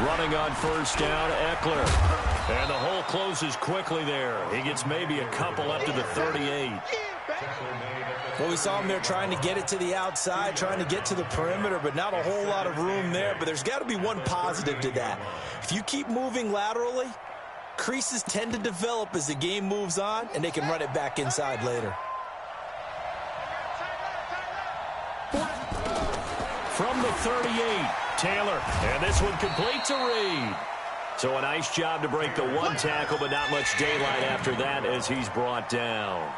Running on first down, Eckler. And the hole closes quickly there. He gets maybe a couple up to the 38. Well, we saw him there trying to get it to the outside, trying to get to the perimeter, but not a whole lot of room there. But there's got to be one positive to that. If you keep moving laterally, creases tend to develop as the game moves on, and they can run it back inside later. From the 38, Taylor. And this one complete to Reed. So a nice job to break the one tackle, but not much daylight after that as he's brought down.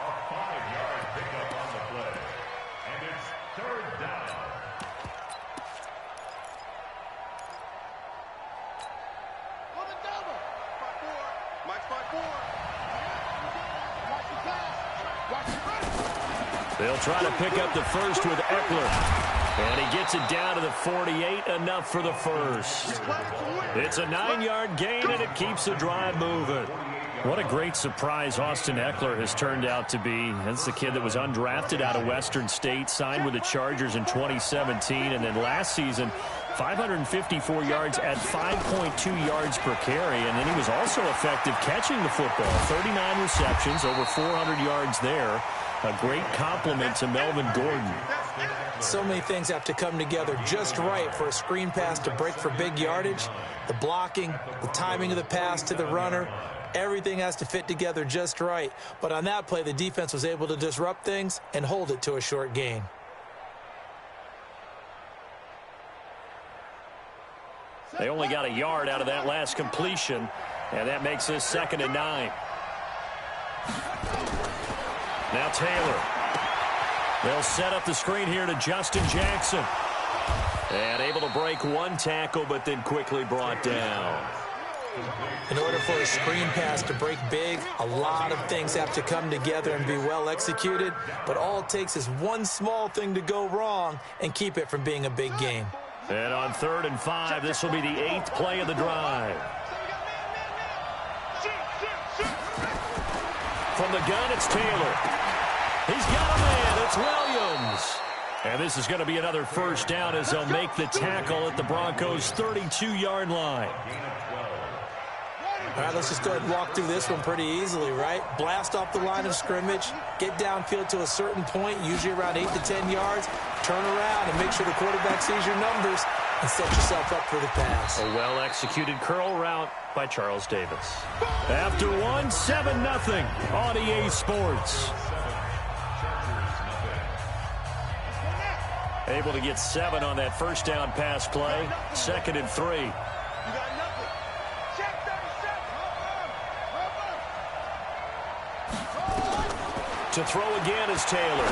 They'll try to pick up the first with Eckler. And he gets it down to the 48, enough for the first. It's a 9-yard gain, and it keeps the drive moving. What a great surprise Austin Eckler has turned out to be. That's the kid that was undrafted out of Western State, signed with the Chargers in 2017, and then last season, 554 yards at 5.2 yards per carry, and then he was also effective catching the football. 39 receptions, over 400 yards there. A great compliment to Melvin Gordon. So many things have to come together just right for a screen pass to break for big yardage. The blocking, the timing of the pass to the runner, everything has to fit together just right. But on that play, the defense was able to disrupt things and hold it to a short gain. They only got a yard out of that last completion, and that makes this 2nd and 9. Now Taylor. They'll set up the screen here to Justin Jackson. And able to break one tackle, but then quickly brought down. In order for a screen pass to break big, a lot of things have to come together and be well executed. But all it takes is one small thing to go wrong and keep it from being a big gain. And on 3rd and 5, this will be the 8th play of the drive. From the gun, it's Taylor. He's got a man. It's Williams. And this is going to be another first down as they'll make the tackle at the Broncos' 32-yard line. All right, let's just go ahead and walk through this one pretty easily, right? Blast off the line of scrimmage, get downfield to a certain point, usually around 8 to 10 yards, turn around and make sure the quarterback sees your numbers and set yourself up for the pass. A well-executed curl route by Charles Davis. After one, 7-0 on EA Sports. Able to get 7 on that first down pass play. 2nd and 3. To throw again is Taylor.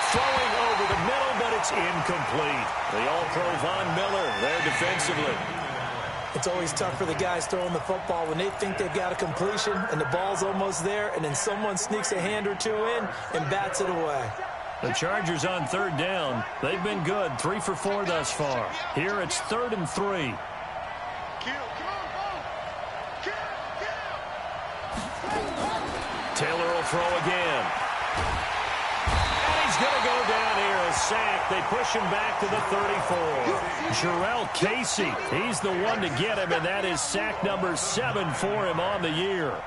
Throwing over the middle, but it's incomplete. The All-Pro Von Miller there defensively. It's always tough for the guys throwing the football when they think they've got a completion and the ball's almost there, and then someone sneaks a hand or two in and bats it away. The Chargers on 3rd down. They've been good, 3 for 4 thus far. Here it's 3rd and 3. Taylor will throw again. And he's going to go down here, a sack. They push him back to the 34. Jarrell Casey, he's the one to get him, and that is sack number 7 for him on the year.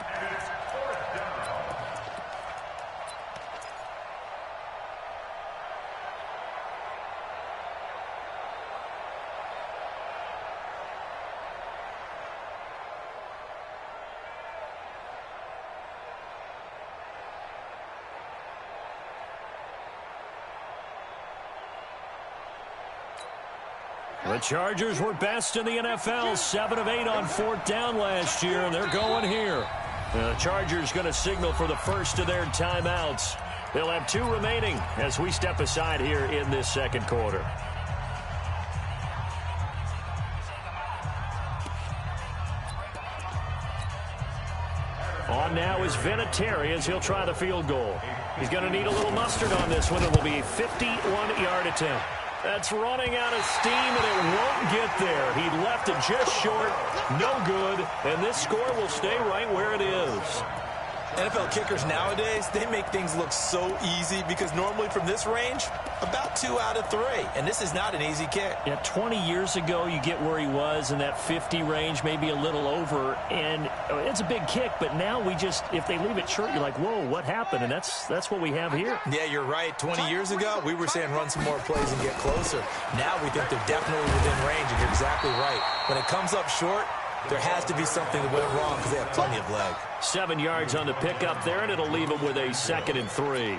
The Chargers were best in the NFL, 7 of 8 on 4th down last year, and they're going here. The Chargers going to signal for the first of their timeouts. They'll have 2 remaining as we step aside here in this 2nd quarter. On now is Vinatieri as he'll try the field goal. He's going to need a little mustard on this one. It will be a 51-yard attempt. That's running out of steam, and it won't get there. He left it just short, no good, and this score will stay right where it is. NFL kickers nowadays, they make things look so easy because normally from this range, about 2 out of 3. And this is not an easy kick. Yeah, 20 years ago, you get where he was in that 50 range, maybe a little over. And it's a big kick, but now we just, if they leave it short, you're like, whoa, what happened? And that's what we have here. Yeah, you're right. 20 years ago, we were saying run some more plays and get closer. Now we think they're definitely within range, and you're exactly right. When it comes up short, there has to be something that went wrong because they have plenty of leg. 7 yards on the pickup there, and it'll leave them with a 2nd and 3.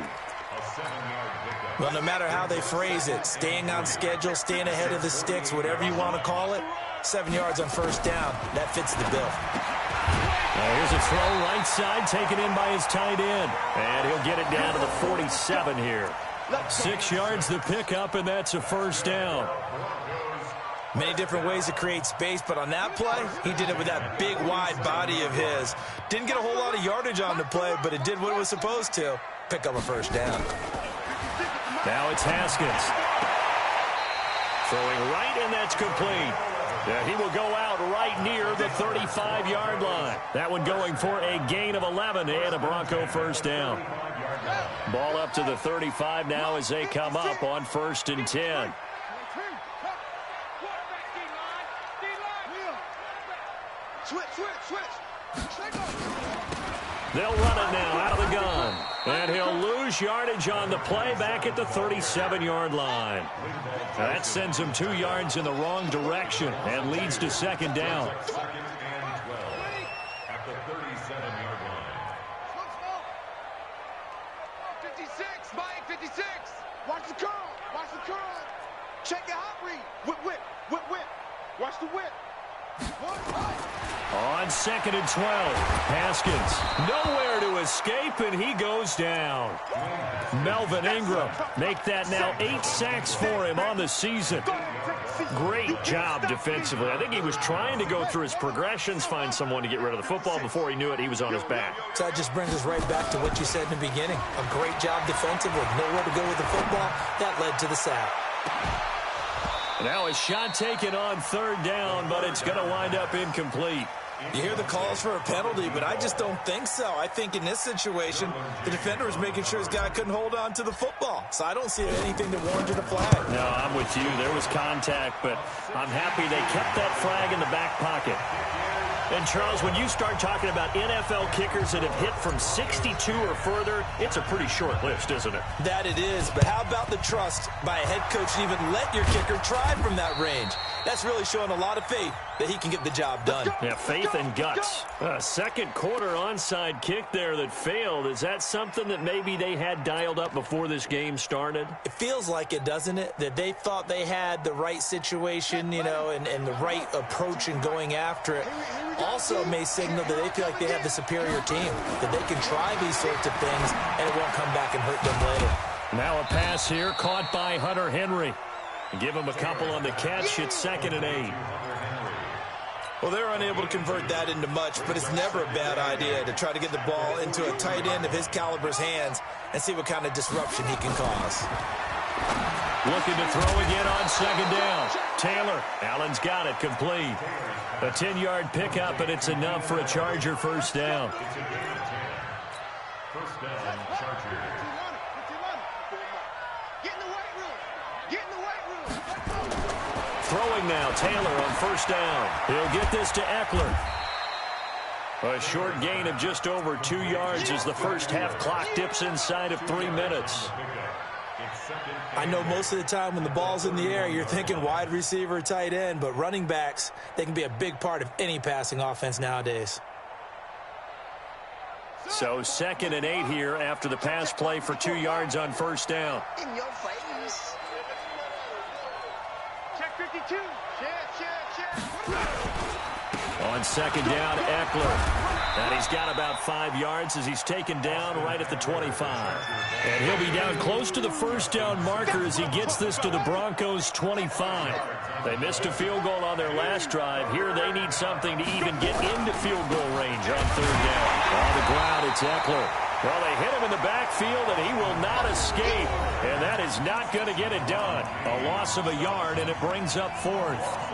Well, no matter how they phrase it, staying on schedule, staying ahead of the sticks, whatever you want to call it, 7 yards on first down, that fits the bill. Here's a throw right side, taken in by his tight end. And he'll get it down to the 47 here. 6 yards the pickup, and that's a first down. Many different ways to create space, but on that play, he did it with that big, wide body of his. Didn't get a whole lot of yardage on the play, but it did what it was supposed to. Pick up a first down. Now it's Haskins. Throwing right, and that's complete. Yeah, he will go out right near the 35-yard line. That one going for a gain of 11 and a Bronco first down. Ball up to the 35 now as they come up on 1st and 10. They'll run it now out of the gun. And he'll lose yardage on the play back at the 37-yard line. That sends him 2 yards in the wrong direction and leads to 2nd down. At the 37-yard line. 56, Mike, 56. Watch the curl. Watch the curl. Check your hot read. Whip. Watch the whip. On 2nd and 12, Haskins nowhere to escape, and he goes down. Melvin Ingram make that now 8 sacks for him on the season. Great job defensively. I think he was trying to go through his progressions, find someone to get rid of the football. Before he knew it, he was on his back. So that just brings us right back to what you said in the beginning. A great job defensively. Nowhere to go with the football. That led to the sack. Now a shot taken on 3rd down, but it's going to wind up incomplete. You hear the calls for a penalty, but I just don't think so. I think in this situation, the defender was making sure his guy couldn't hold on to the football. So I don't see anything that warranted a flag. No, I'm with you. There was contact, but I'm happy they kept that flag in the back pocket. And, Charles, when you start talking about NFL kickers that have hit from 62 or further, it's a pretty short list, isn't it? That it is, but how about the trust by a head coach to even let your kicker try from that range? That's really showing a lot of faith that he can get the job done. Yeah, faith and guts. Second quarter onside kick there that failed. Is that something that maybe they had dialed up before this game started? It feels like it, doesn't it? That they thought they had the right situation, you know, and the right approach in going after it. Also may signal that they feel like they have the superior team, that they can try these sorts of things, and it won't come back and hurt them later. Now a pass here caught by Hunter Henry. Give him a couple on the catch. It's 2nd and 8. Well, they're unable to convert that into much, but it's never a bad idea to try to get the ball into a tight end of his caliber's hands and see what kind of disruption he can cause. Looking to throw again on 2nd down. Taylor. Allen's got it complete. A 10-yard pickup, and it's enough for a Charger first down. First down, Charger. Throwing now, Taylor on 1st down. He'll get this to Eckler. A short gain of just over 2 yards as the first half clock dips inside of 3 minutes. I know most of the time when the ball's in the air, you're thinking wide receiver, tight end, but running backs, they can be a big part of any passing offense nowadays. So 2nd and 8 here after the pass play for 2 yards on 1st down. In your face. Check 52. Check. On 2nd down, Eckler. And he's got about 5 yards as he's taken down right at the 25. And he'll be down close to the first down marker as he gets this to the Broncos' 25. They missed a field goal on their last drive. Here they need something to even get into field goal range on 3rd down. On the ground, it's Eckler. Well, they hit him in the backfield, and he will not escape. And that is not going to get it done. A loss of a yard, and it brings up 4th.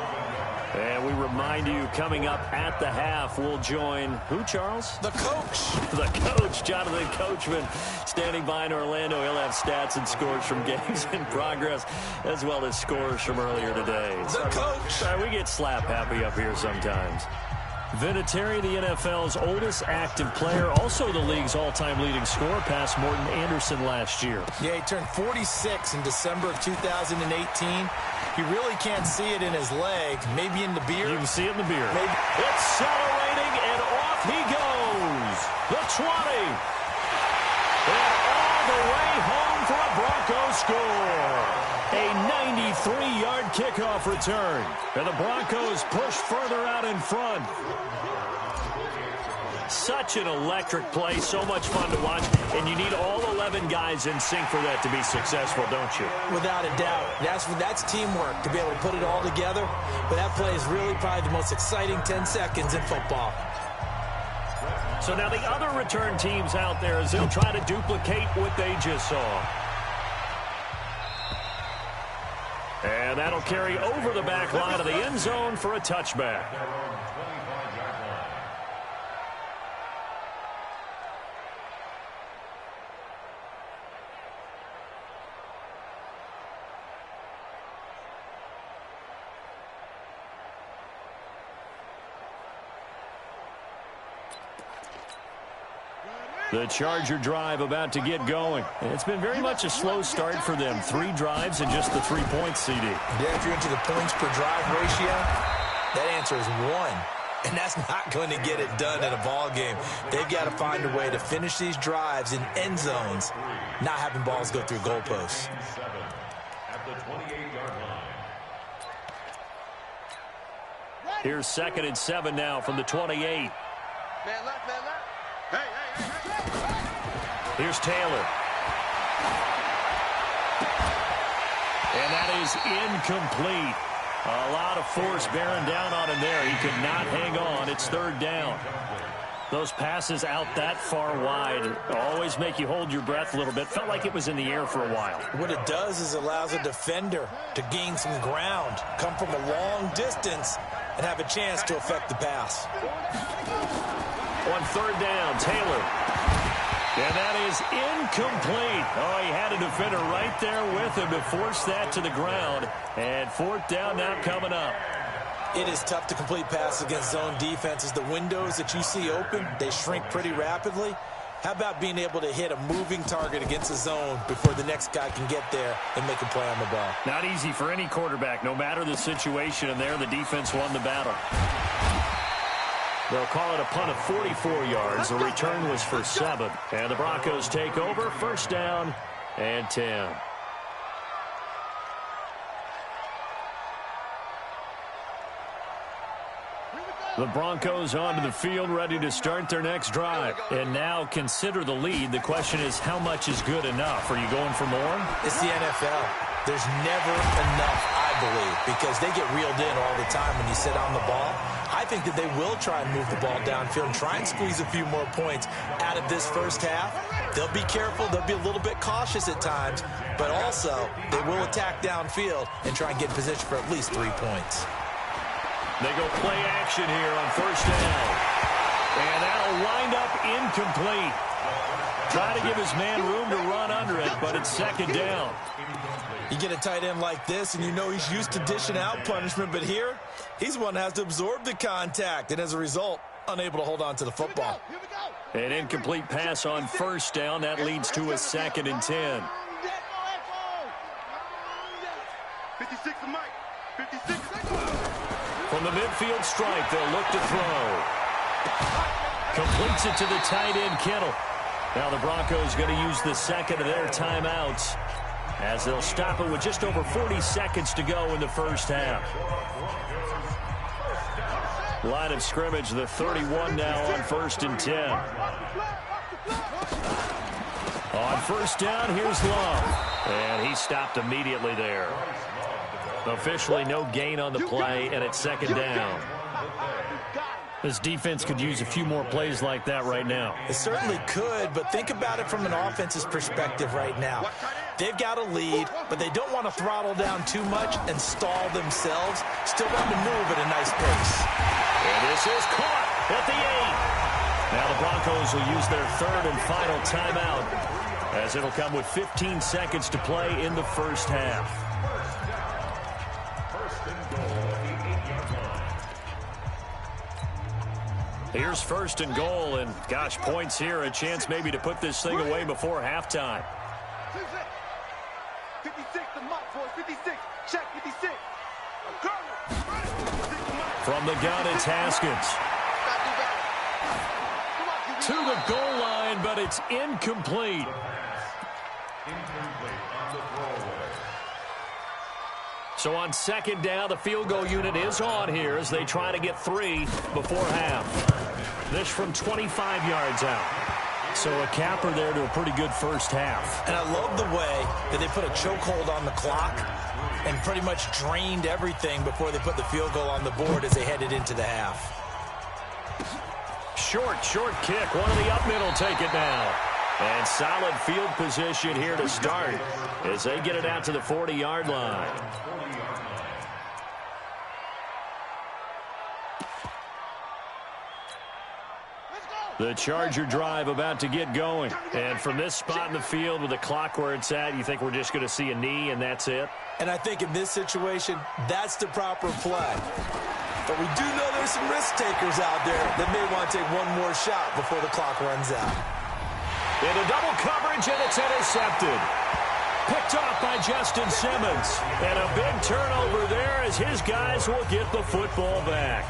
And we remind you, coming up at the half, we'll join who, Charles? The coach. The coach, Jonathan Coachman, standing by in Orlando. He'll have stats and scores from games in progress, as well as scores from earlier today. The coach. We get slap happy up here sometimes. Vinatieri, the NFL's oldest active player, also the league's all-time leading scorer, past Morton Anderson last year. Yeah, he turned 46 in December of 2018. You really can't see it in his leg, maybe in the beard. You can see it in the beard. Maybe. Accelerating, and off he goes. The 20. And all the way home for a Broncos score. A 93-yard kickoff return. And the Broncos push further out in front. Such an electric play, so much fun to watch, and you need all 11 guys in sync for that to be successful, don't you? Without a doubt. That's teamwork, to be able to put it all together. But that play is really probably the most exciting 10 seconds in football. So now the other return teams out there, as they'll try to duplicate what they just saw. And that'll carry over the back line of the end zone for a touchback. The Charger drive about to get going. And it's been very much a slow start for them. 3 drives and just the 3 points, CD. Yeah, if you're into the points per drive ratio, that answer is 1. And that's not going to get it done in a ball game. They've got to find a way to finish these drives in end zones, not having balls go through goalposts. Here's 2nd and 7 now from the 28. Man left, man left. Hey. Here's Taylor. And that is incomplete. A lot of force bearing down on him there. He could not hang on. It's 3rd down. Those passes out that far wide always make you hold your breath a little bit. Felt like it was in the air for a while. What it does is allows a defender to gain some ground, come from a long distance, and have a chance to affect the pass. On 3rd down, Taylor. And that is incomplete. Oh, he had a defender right there with him to force that to the ground. And 4th down now coming up. It is tough to complete passes against zone defenses. The windows that you see open, they shrink pretty rapidly. How about being able to hit a moving target against a zone before the next guy can get there and make a play on the ball? Not easy for any quarterback, no matter the situation, and there the defense won the battle. They'll call it a punt of 44 yards. The return was for 7. And the Broncos take over. 1st down and 10. The Broncos onto the field, ready to start their next drive. And now consider the lead. The question is, how much is good enough? Are you going for more? It's the NFL. There's never enough, I believe, because they get reeled in all the time when you sit on the ball. I think that they will try and move the ball downfield and try and squeeze a few more points out of this first half. They'll be careful. They'll be a little bit cautious at times, but also they will attack downfield and try and get in position for at least 3 points. They go play action here on 1st down. And that'll wind up incomplete. Try to give his man room to run under it, but it's 2nd down. You get a tight end like this, and you know he's used to dishing out punishment, but here, he's the one that has to absorb the contact, and as a result, unable to hold on to the football. An incomplete pass on 1st down. That leads to a 2nd and 10. 56 to Mike. 56. From the midfield stripe, they'll look to throw. Completes it to the tight end, Kittle. Now the Broncos going to use the 2nd of their timeouts as they'll stop it with just over 40 seconds to go in the first half. Line of scrimmage, the 31 now on 1st and 10. On 1st down, here's Love. And he stopped immediately there. Officially no gain on the play, and it's 2nd down. This defense could use a few more plays like that right now. It certainly could, but think about it from an offense's perspective right now. They've got a lead, but they don't want to throttle down too much and stall themselves. Still want to move at a nice pace. And this is caught at the 8. Now the Broncos will use their third and final timeout, as it'll come with 15 seconds to play in the first half. Here's first and goal, and gosh, points here, a chance maybe to put this thing away before halftime. 56, the mark for 56. Check 56. From the gun, it's Haskins. To the goal line, but it's incomplete. So on second down, the field goal unit is on here as they try to get 3 before half. This from 25 yards out. So a capper there to a pretty good first half. And I love the way that they put a chokehold on the clock and pretty much drained everything before they put the field goal on the board as they headed into the half. Short kick. One of the up middle take it now. And solid field position here to start as they get it out to the 40-yard line. The Charger drive about to get going. And from this spot in the field with the clock where it's at, you think we're just going to see a knee and that's it? And I think in this situation, that's the proper play. But we do know there's some risk takers out there that may want to take one more shot before the clock runs out. Into double coverage, and it's intercepted. Picked off by Justin Simmons. And a big turnover there as his guys will get the football back.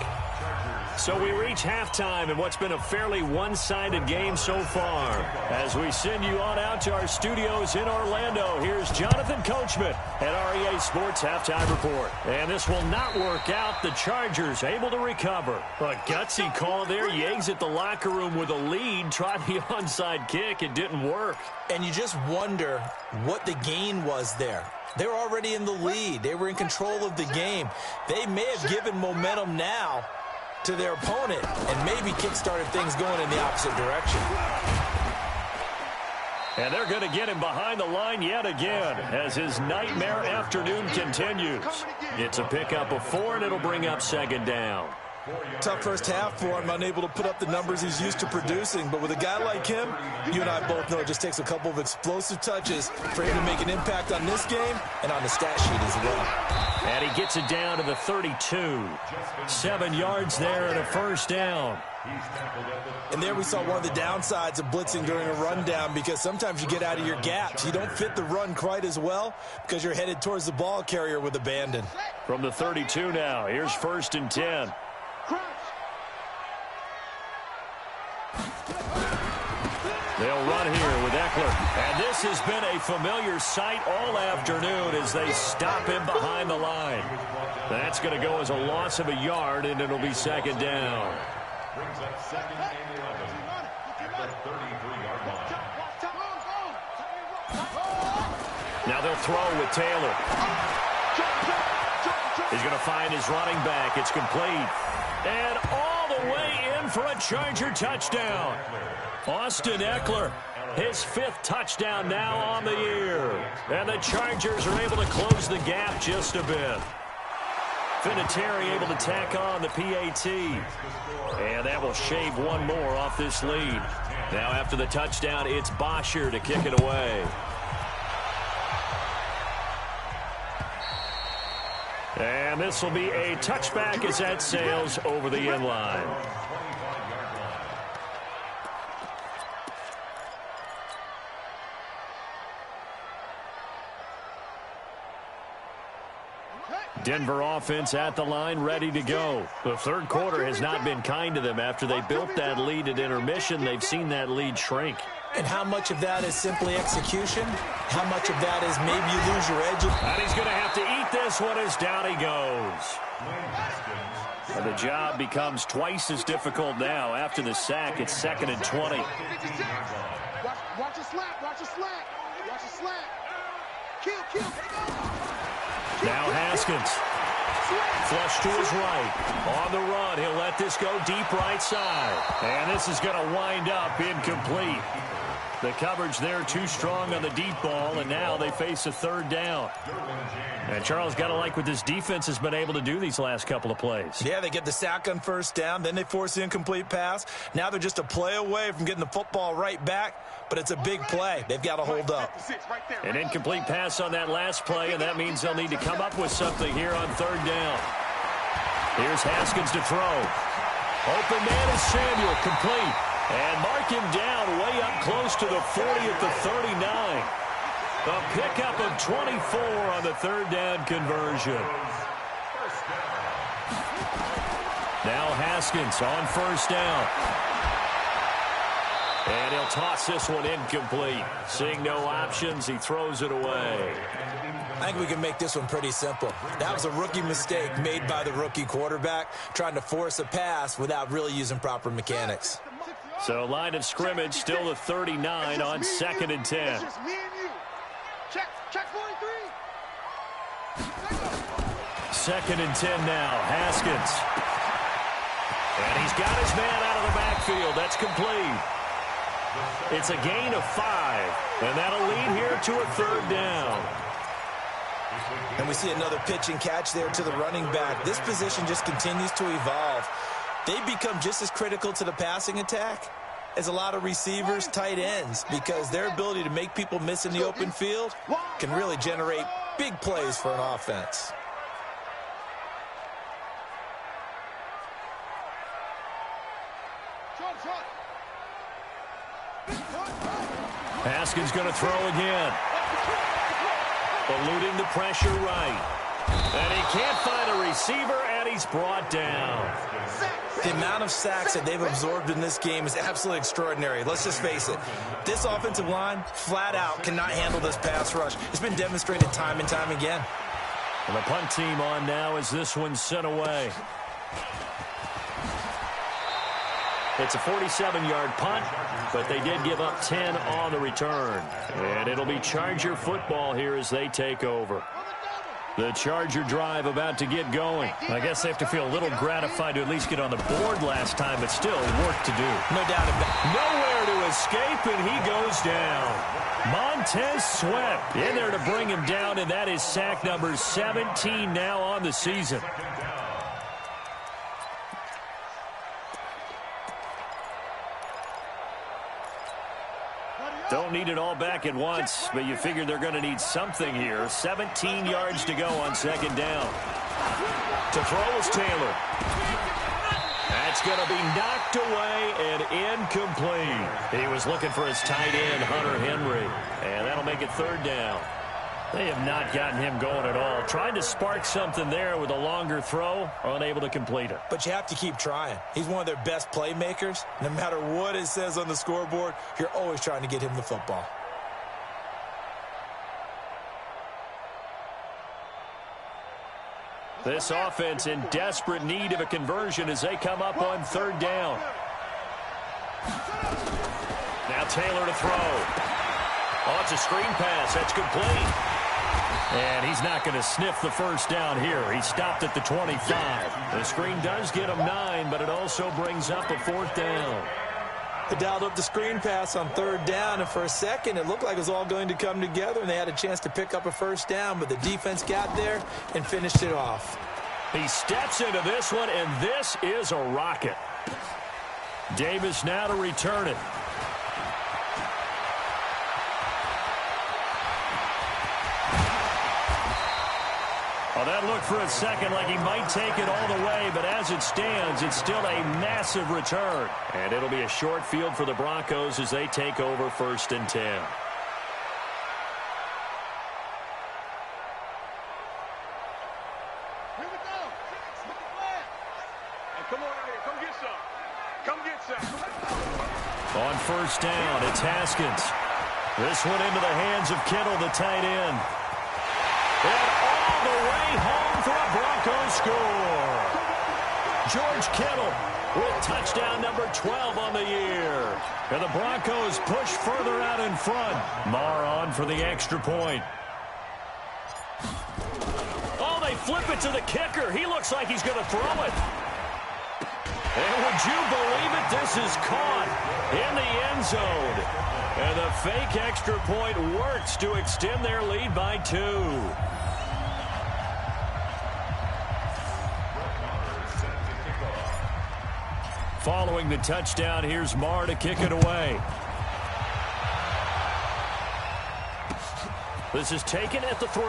So we reach halftime in what's been a fairly one-sided game so far. As we send you on out to our studios in Orlando, here's Jonathan Coachman at REA Sports Halftime Report. And this will not work out. The Chargers able to recover. A gutsy call there. You exit the locker room with a lead. Tried the onside kick. It didn't work. And you just wonder what the gain was there. They were already in the lead. They were in control of the game. They may have given momentum now to their opponent and maybe kick-started things going in the opposite direction. And they're going to get him behind the line yet again as his nightmare afternoon continues. It's a pickup of 4, and it'll bring up second down. Tough first half for him, unable to put up the numbers he's used to producing. But with a guy like him, you and I both know it just takes a couple of explosive touches for him to make an impact on this game and on the stat sheet as well. And he gets it down to the 32. 7 yards there and a first down. And there we saw one of the downsides of blitzing during a rundown, because sometimes you get out of your gaps. You don't fit the run quite as well because you're headed towards the ball carrier with abandon. From the 32 now, here's first and 10. They'll run here with Eckler. And this has been a familiar sight all afternoon as they stop him behind the line. That's going to go as a loss of a yard, and it'll be second down. Brings up second and 11 at the 33-yard line. Now they'll throw with Taylor. He's going to find his running back. It's complete. And all the way in for a Charger touchdown. Austin Eckler, his 5th touchdown now on the year. And the Chargers are able to close the gap just a bit. Vinatieri able to tack on the PAT. And that will shave one more off this lead. Now after the touchdown, it's Bosher to kick it away. And this will be a touchback as that sails over the end line. Denver offense at the line, ready to go. The third quarter has not been kind to them. After they built that lead at intermission, they've seen that lead shrink. And how much of that is simply execution? How much of that is maybe you lose your edge? And he's going to have to eat this one as down he goes. And the job becomes twice as difficult now. After the sack, it's second and 20. Watch a slap, watch a slap, watch a slap. Kill. Now Haskins. Flush to his right. On the run, he'll let this go deep right side. And this is going to wind up incomplete. The coverage there too strong on the deep ball, and now they face a third down. And Charles, got to like what this defense has been able to do these last couple of plays. Yeah, they get the sack on first down, then they force the incomplete pass. Now they're just a play away from getting the football right back, but it's a big play. They've got to hold up. An incomplete pass on that last play, and that means they'll need to come up with something here on third down. Here's Haskins to throw. Open man is Samuel, complete. And mark him down way up close to the 40 at the 39. A pickup of 24 on the third down conversion. Now Haskins on first down. And he'll toss this one incomplete. Seeing no options, he throws it away. I think we can make this one pretty simple. That was a rookie mistake made by the rookie quarterback, trying to force a pass without really using proper mechanics. So line of scrimmage still the 39 on 2nd and 10. Check 43. 2nd and 10 now. Haskins. And he's got his man out of the backfield. That's complete. It's a gain of 5. And that'll lead here to a third down. And we see another pitch and catch there to the running back. This position just continues to evolve. They become just as critical to the passing attack as a lot of receivers, tight ends, because their ability to make people miss in the open field can really generate big plays for an offense. Haskins going to throw again. Eluding the pressure right. And he can't find a receiver, and he's brought down. The amount of sacks that they've absorbed in this game is absolutely extraordinary. Let's just face it. This offensive line, flat out, cannot handle this pass rush. It's been demonstrated time and time again. And the punt team on now as this one's sent away. It's a 47-yard punt, but they did give up 10 on the return. And it'll be Charger football here as they take over. The Charger drive about to get going. I guess they have to feel a little gratified to at least get on the board last time, but still work to do. No doubt about it. Nowhere to escape, and he goes down. Montez Sweat in there to bring him down, and that is sack number 17 now on the season. Don't need it all back at once, but you figure they're going to need something here. 17 yards to go on 2nd down. To throw is Taylor. That's going to be knocked away and incomplete. He was looking for his tight end, Hunter Henry, and that'll make it 3rd down. They have not gotten him going at all. Trying to spark something there with a longer throw, unable to complete it. But you have to keep trying. He's one of their best playmakers. No matter what it says on the scoreboard, you're always trying to get him the football. This offense in desperate need of a conversion as they come up on 3rd down. Now Taylor to throw. Oh, it's a screen pass. That's complete. And he's not going to sniff the first down here. He stopped at the 25. The screen does get him 9, but it also brings up a 4th down. They dialed up the screen pass on 3rd down, and for a second it looked like it was all going to come together, and they had a chance to pick up a 1st down, but the defense got there and finished it off. He steps into this one, and this is a rocket. Davis now to return it. Well, that looked for a second like he might take it all the way, but as it stands, it's still a massive return. And it'll be a short field for the Broncos as they take over 1st and 10. Here we go. Hey, come on out here. Come get some. Come get some. On 1st down, it's Haskins. This one into the hands of Kittle, the tight end. And all the way home for a Broncos score. George Kittle with touchdown number 12 on the year. And the Broncos push further out in front. Marr on for the extra point. Oh, they flip it to the kicker. He looks like he's going to throw it. And would you believe it? This is caught in the end zone. And the fake extra point works to extend their lead by 2. Following the touchdown, here's Marr to kick it away. This is taken at the 3.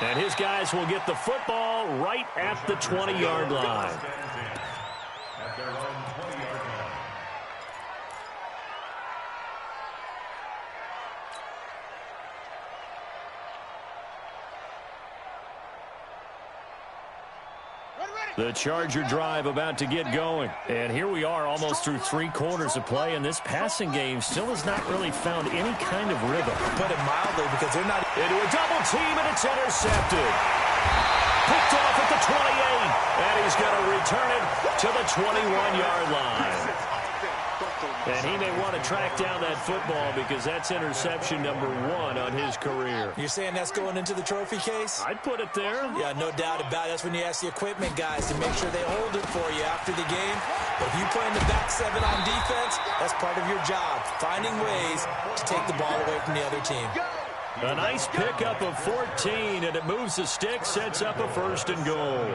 And his guys will get the football right at the 20-yard line. The Charger drive about to get going. And here we are almost through 3 quarters of play, and this passing game still has not really found any kind of rhythm. Put it mildly, because they're not into a double team, and it's intercepted. Picked off at the 28, and he's going to return it to the 21-yard line. And he may want to track down that football because that's interception number 1 on his career. You're saying that's going into the trophy case? I'd put it there. Yeah, no doubt about it. That's when you ask the equipment guys to make sure they hold it for you after the game. But if you play in the back 7 on defense, that's part of your job, finding ways to take the ball away from the other team. A nice pickup of 14, and it moves the stick, sets up a 1st and goal.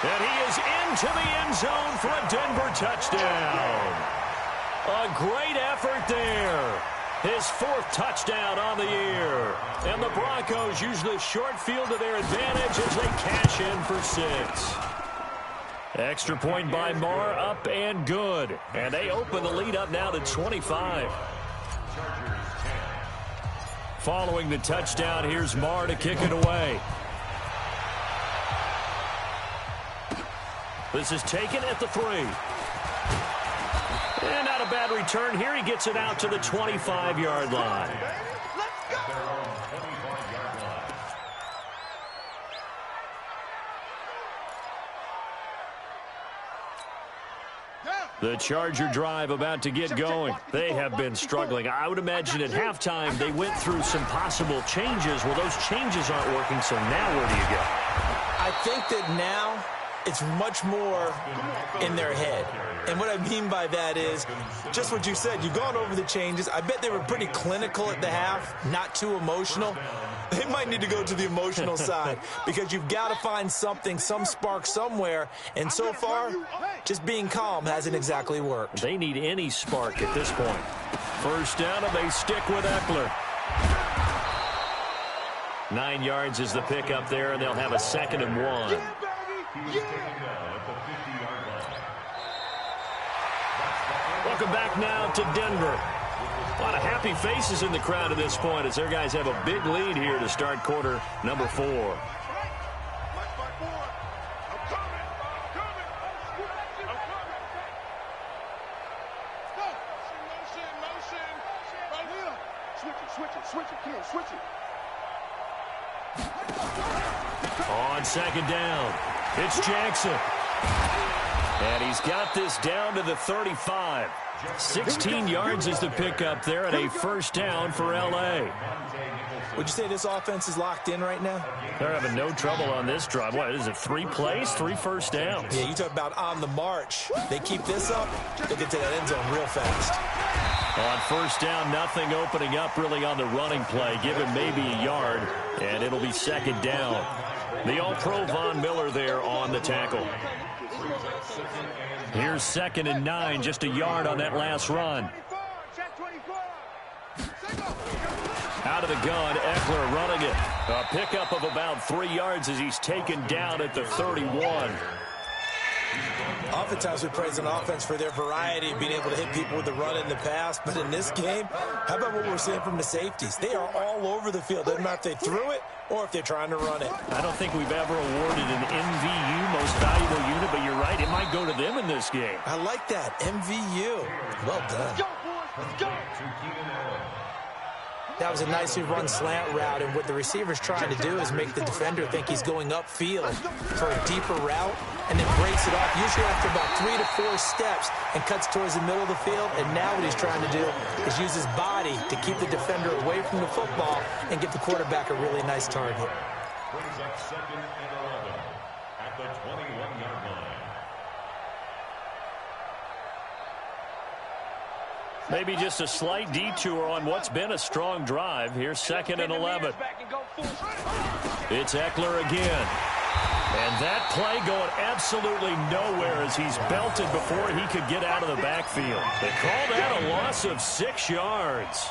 And he is into the end zone for a Denver touchdown. A great effort there. His 4th touchdown on the year. And the Broncos use the short field to their advantage as they cash in for 6. Extra point by Marr, up and good. And they open the lead up now to 25. Following the touchdown, here's Marr to kick it away. This is taken at the 3. And not a bad return here. He gets it out to the 25-yard line. The Charger drive about to get going. They have been struggling. I would imagine at halftime they went through some possible changes. Well, those changes aren't working, so now where do you go? I think that now it's much more in their head. And what I mean by that is just what you said. You've gone over the changes. I bet they were pretty clinical at the half, not too emotional. They might need to go to the emotional side because you've got to find something, some spark somewhere. And so far, just being calm hasn't exactly worked. They need any spark at this point. 1st down, and they stick with Eckler. 9 yards is the pickup there, and they'll have a 2nd and 1. Welcome back now to Denver. A lot of happy faces in the crowd at this point as their guys have a big lead here to start quarter number 4. On 2nd down, it's Jackson. And he's got this down to the 35. 16 yards is the pickup there, and a 1st down for L.A. Would you say this offense is locked in right now? They're having no trouble on this drive. What is it, 3 plays, 3 first downs? Yeah, you talk about on the march. They keep this up, they'll get to that end zone real fast. On 1st down, nothing opening up really on the running play. Give him maybe a yard, and it'll be 2nd down. The All-Pro Von Miller there on the tackle. Here's 2nd and 9, just a yard on that last run. Out of the gun, Eckler running it. A pickup of about 3 yards as he's taken down at the 31. Oftentimes we praise an offense for their variety of being able to hit people with the run in the pass, but in this game, how about what we're seeing from the safeties? They are all over the field. Doesn't matter if they threw it or if they're trying to run it. I don't think we've ever awarded an MVU, most valuable unit, but you're right, it might go to them in this game. I like that, MVU. Well done. Let's go. That was a nicely run slant route, and what the receiver's trying to do is make the defender think he's going upfield for a deeper route. and then breaks it off, usually after about 3 to 4 steps, and cuts towards the middle of the field. And now what he's trying to do is use his body to keep the defender away from the football and get the quarterback a really nice target. Brings up 2nd and 11 at the 21-yard line. Maybe just a slight detour on what's been a strong drive. Here's 2nd and 11. It's Eckler again. And that play going absolutely nowhere as he's belted before he could get out of the backfield. They call that a loss of 6 yards.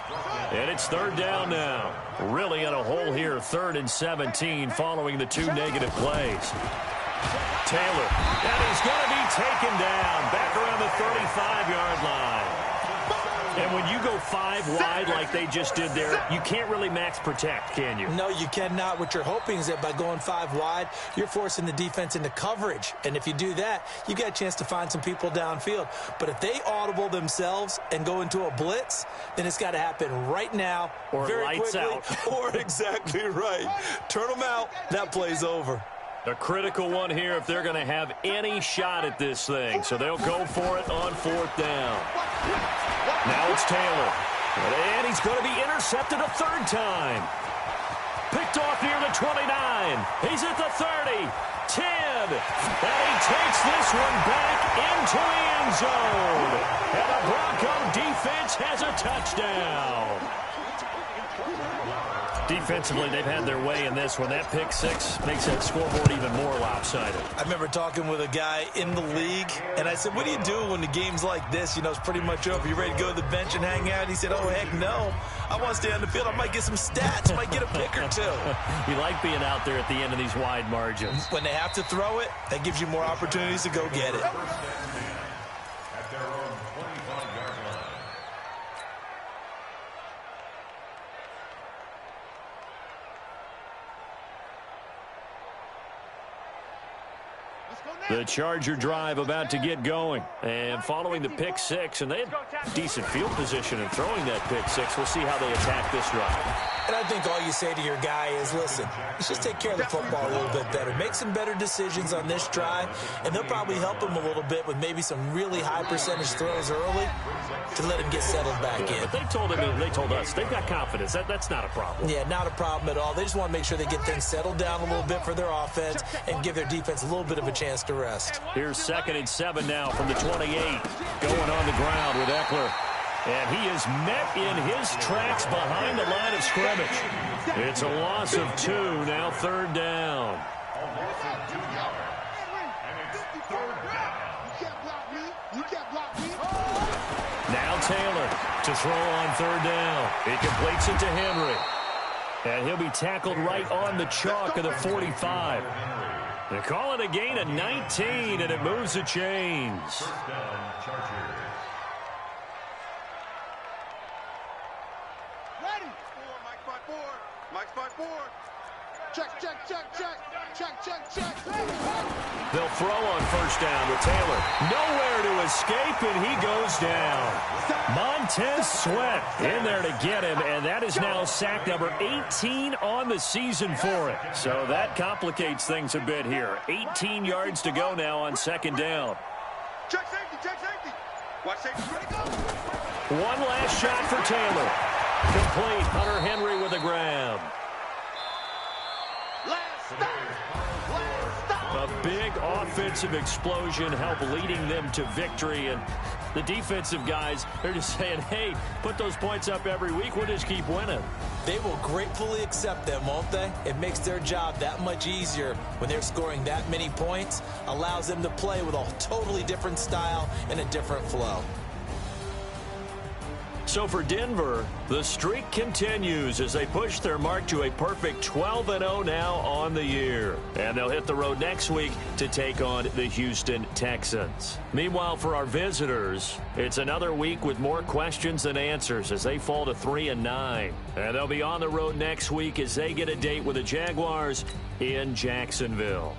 And it's 3rd down now. Really in a hole here, 3rd and 17 following the 2 negative plays. Taylor, and he's going to be taken down back around the 35-yard line. And when you go 5 wide like they just did there, you can't really max protect, can you? No, you cannot. What you're hoping is that by going 5 wide, you're forcing the defense into coverage. And if you do that, you got a chance to find some people downfield. But if they audible themselves and go into a blitz, then it's got to happen right now, or very lights quickly, out. Or exactly right. Turn them out. That play's over. A critical one here if they're going to have any shot at this thing. So they'll go for it on 4th down. Now it's Taylor. And he's going to be intercepted a 3rd time. Picked off near the 29. He's at the 30. 10. And he takes this one back into the end zone. And the Bronco defense has a touchdown. Defensively, they've had their way in this one. That pick 6 makes that scoreboard even more lopsided. I remember talking with a guy in the league, and I said, what do you do when the game's like this? You know, it's pretty much over. You ready to go to the bench and hang out? He said, oh, heck no. I want to stay on the field. I might get some stats. Might get a pick or 2. You like being out there at the end of these wide margins. When they have to throw it, that gives you more opportunities to go get it. At their own 25-yard line. The Charger drive about to get going. And following the pick 6, and they had decent field position in throwing that pick 6. We'll see how they attack this drive. And I think all you say to your guy is, listen, let's just take care of the football a little bit better. Make some better decisions on this drive, and they'll probably help him a little bit with maybe some really high percentage throws early to let him get settled back in. But they told us they've got confidence. That's not a problem. Yeah, not a problem at all. They just want to make sure they get things settled down a little bit for their offense and give their defense a little bit of a chance to rest. Here's 2nd and 7 now from the 28. Going on the ground with Eckler. And he is met in his tracks behind the line of scrimmage. It's a loss of 2, now 3rd down. Now Taylor to throw on 3rd down. He completes it to Henry. And he'll be tackled right on the chalk of the 45. They call it a gain of 19, and it moves the chains. First down, Chargers. Ready. Mike's by 4. Mike's by 4. Check, check, check, check. Check, check, check. They'll throw on 1st down with Taylor. Nowhere to escape, and he goes down. Montez Sweat in there to get him, and that is now sack number 18 on the season for it. So that complicates things a bit here. 18 yards to go now on 2nd down. Check safety, check safety. Watch safety, ready, go. One last shot for Taylor. Complete. Hunter Henry with a grab. Last stop. Last stop. A big offensive explosion helped leading them to victory, and the defensive guys, they're just saying, hey, put those points up every week. We'll just keep winning. They will gratefully accept them, won't they? It makes their job that much easier when they're scoring that many points. Allows them to play with a totally different style and a different flow. So for Denver, the streak continues as they push their mark to a perfect 12-0 now on the year. And they'll hit the road next week to take on the Houston Texans. Meanwhile, for our visitors, it's another week with more questions than answers as they fall to 3-9. And they'll be on the road next week as they get a date with the Jaguars in Jacksonville.